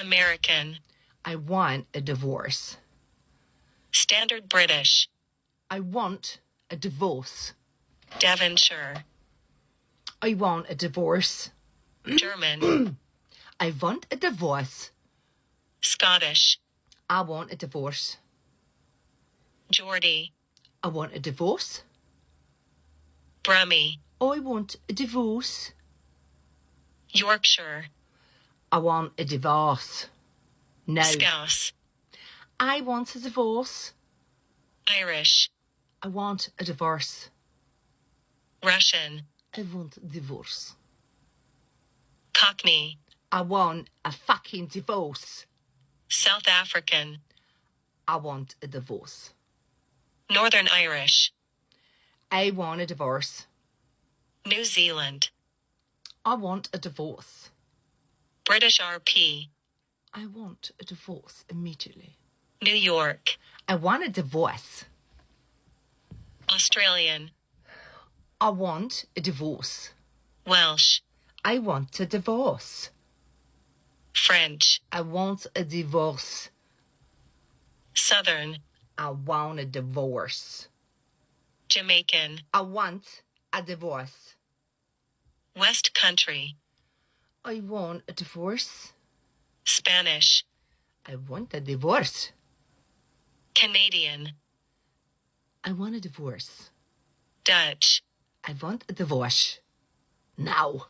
American. I want a divorce. Standard British. I want a divorce. Devonshire. I want a divorce. German. I want a divorce. Scottish. I want a divorce. Geordie. I want a divorce. Brummie. I want a divorce. Yorkshire. I want a divorce. No. Scouse. I want a divorce. Irish. I want a divorce. Russian. I want a divorce. Cockney. I want a fucking divorce. South African. I want a divorce. Northern Irish. I want a divorce. New Zealand. I want a divorce. British RP. I want a divorce immediately. New York. I want a divorce. Australian. I want a divorce. Welsh. I want a divorce. French. I want a divorce. Southern. I want a divorce. Jamaican. I want a divorce. West Country. I want a divorce. Spanish. I want a divorce. Canadian. I want a divorce. Dutch. I want a divorce. Now.